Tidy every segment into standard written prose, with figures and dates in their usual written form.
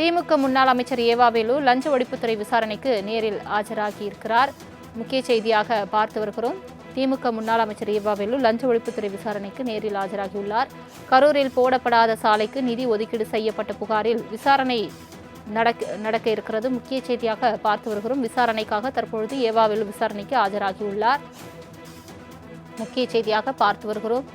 திமுக முன்னாள் அமைச்சர் ஏவாவேலு லஞ்ச ஒழிப்புத்துறை விசாரணைக்கு நேரில் ஆஜராகியிருக்கிறார். முக்கிய செய்தியாக பார்த்து வருகிறோம். திமுக முன்னாள் அமைச்சர் ஏவாவேலு லஞ்ச ஒழிப்புத்துறை விசாரணைக்கு நேரில் ஆஜராகியுள்ளார். கரூரில் போடப்படாத சாலைக்கு நிதி ஒதுக்கீடு செய்யப்பட்ட புகாரில் விசாரணை நடக்க இருக்கிறது. முக்கிய செய்தியாக பார்த்து வருகிறோம். விசாரணைக்காக தற்பொழுது ஏவாவேலு விசாரணைக்கு ஆஜராகியுள்ளார். முக்கிய செய்தியாக பார்த்து வருகிறோம்.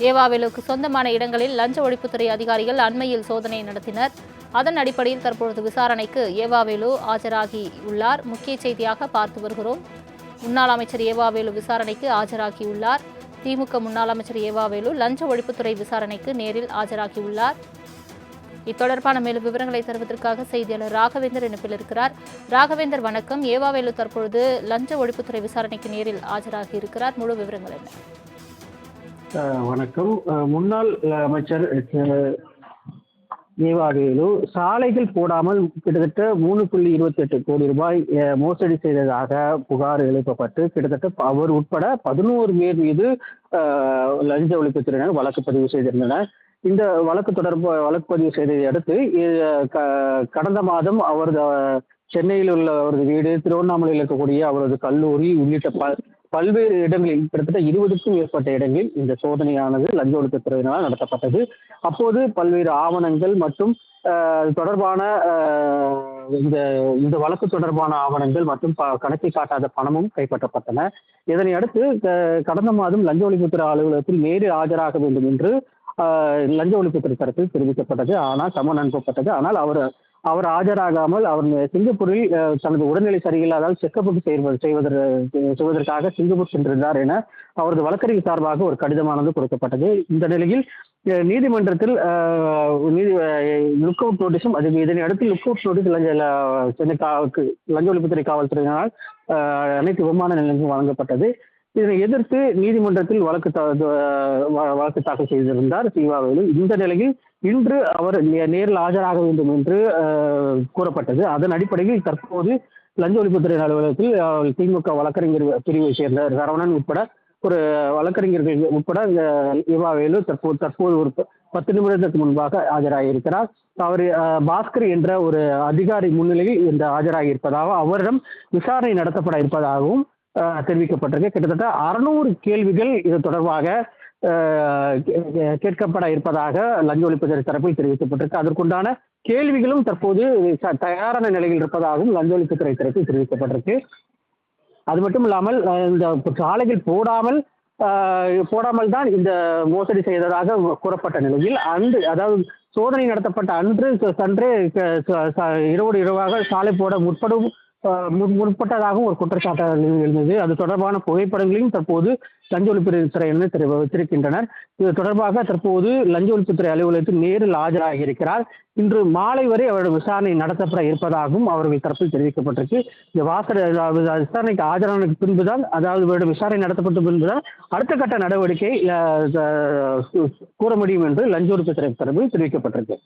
ஏவாவேலுக்கு சொந்தமான இடங்களில் லஞ்ச ஒழிப்புத்துறை அதிகாரிகள் அண்மையில் சோதனை நடத்தினர். அதன் அடிப்படையில் தற்பொழுது விசாரணைக்கு ஏவாவேலு ஆஜராகியுள்ளார். முக்கிய செய்தியாக பார்த்து வருகிறோம். முன்னாள் அமைச்சர் ஏவாவேலு விசாரணைக்கு ஆஜராகியுள்ளார். திமுக முன்னாள் அமைச்சர் ஏவாவேலு லஞ்ச ஒழிப்புத்துறை விசாரணைக்கு நேரில் ஆஜராகியுள்ளார். இத்தொடர்பான மேலும் விவரங்களை தருவதற்காக செய்தியாளர் ராகவேந்தர் இணைப்பில் இருக்கிறார். ராகவேந்தர் வணக்கம். ஏவாவேலு தற்பொழுது லஞ்ச ஒழிப்புத்துறை விசாரணைக்கு நேரில் ஆஜராகி இருக்கிறார். முழு விவரங்கள் என்ன? வணக்கம். முன்னாள் அமைச்சர் ஏவாவேலு சாலைகள் போடாமல் கிட்டத்தட்ட 3.28 கோடி ரூபாய் மோசடி செய்ததாக புகார் எழுப்பப்பட்டு கிட்டத்தட்ட அவர் உட்பட 11 பேர் மீது லஞ்ச ஒழிப்புத்துறையினர் வழக்கு பதிவு செய்திருந்தனர். இந்த வழக்கு பதிவு செய்ததை அடுத்து கடந்த மாதம் அவரது சென்னையில் உள்ள அவரது வீடு, திருவண்ணாமலையில் இருக்கக்கூடிய அவரது கல்லூரி உள்ளிட்ட பல்வேறு இடங்களில் கிட்டத்தட்ட 20க்கும் மேற்பட்ட இடங்களில் இந்த சோதனையானது லஞ்ச ஒழிப்புத்துறையினால் நடத்தப்பட்டது. அப்போது பல்வேறு ஆவணங்கள் மற்றும் தொடர்பான இந்த வழக்கு தொடர்பான ஆவணங்கள் மற்றும் கணக்கை காட்டாத பணமும் கைப்பற்றப்பட்டன. இதனை அடுத்து கடந்த மாதம் லஞ்ச ஒழிப்புத்துறை அலுவலகத்தில் நேரில் ஆஜராக வேண்டும் என்று லஞ்ச ஒழிப்புத்துறை தரப்பில் தெரிவிக்கப்பட்டது. ஆனால் சம்மன் அனுப்பப்பட்டது. ஆனால் அவர் ஆஜராகாமல் அவர் சிங்கப்பூரில் தனது உடல்நிலை சரியில்லாதால் செக்கப்புக்கு செய்வதற்காக சிங்கப்பூர் சென்றிருந்தார் என அவரது வழக்கறிஞர் சார்பாக ஒரு கடிதமானது கொடுக்கப்பட்டது. இந்த நிலையில் நீதிமன்றத்தில் லுக் அவுட் நோட்டீஸும் இதனை அடுத்து லுக் அவுட் நோட்டீஸ் சென்னை லஞ்ச ஒழிப்புத்துறை காவல்துறையினால் அனைத்து விமான நிலையங்களும் வழங்கப்பட்டது. இதனை எதிர்த்து நீதிமன்றத்தில் வழக்கு தாக்கல் செய்திருந்தார் ஏவாவேலு. இந்த நிலையில் இன்று அவர் நேரில் ஆஜராக வேண்டும் என்று கூறப்பட்டது. அதன் அடிப்படையில் தற்போது லஞ்ச ஒழிப்புத்துறை அலுவலகத்தில் திமுக வழக்கறிஞர் பிரிவை சேர்ந்த சரவணன் உட்பட ஒரு வழக்கறிஞர்கள் உட்பட ஏவாவேலு தற்போது ஒரு 10 நிமிடத்திற்கு முன்பாக ஆஜராகியிருக்கிறார். அவர் பாஸ்கர் என்ற ஒரு அதிகாரி முன்னிலையில் இந்த ஆஜராகி இருப்பதாகவும் அவரிடம் விசாரணை நடத்தப்பட இருப்பதாகவும் தெரிவிக்கப்பட்டிருக்கு. கிட்டத்தட்ட 600 கேள்விகள் இது தொடர்பாக கேட்கப்பட இருப்பதாக லஞ்ச ஒழிப்புத்துறை தரப்பில் தெரிவிக்கப்பட்டிருக்கு. அதற்குண்டான கேள்விகளும் தற்போது தயாரான நிலையில் இருப்பதாகவும் லஞ்ச ஒழிப்புத்துறை தரப்பில் தெரிவிக்கப்பட்டிருக்கு. அது மட்டும் இல்லாமல் இந்த சாலைகள் போடாமல் தான் இந்த மோசடி செய்ததாக கூறப்பட்ட நிலையில் அதாவது சோதனை நடத்தப்பட்ட அன்றே இரவோடு இரவாக சாலை போட முற்பட்டதாகவும் ஒரு குற்றச்சாட்டு எழுந்தது. அது தொடர்பான புகைப்படங்களையும் தற்போது லஞ்ச ஒழிப்புத்துறையினர் வைத்திருக்கின்றனர். இது தொடர்பாக தற்போது லஞ்ச ஒழிப்புத்துறை அலுவலகத்தில் நேரில் ஆஜராகி இருக்கிறார். இன்று மாலை வரை அவருடைய விசாரணை நடத்தப்பட இருப்பதாகவும் அவர்கள் தரப்பில் தெரிவிக்கப்பட்டிருக்கு. இந்த விசாரணைக்கு ஆஜரான பின்புதான், அதாவது இவருடைய விசாரணை நடத்தப்பட்ட பின்புதான் அடுத்த கட்ட நடவடிக்கை கூற முடியும் என்று லஞ்ச ஒழிப்புத்துறை தரப்பில் தெரிவிக்கப்பட்டிருக்கு.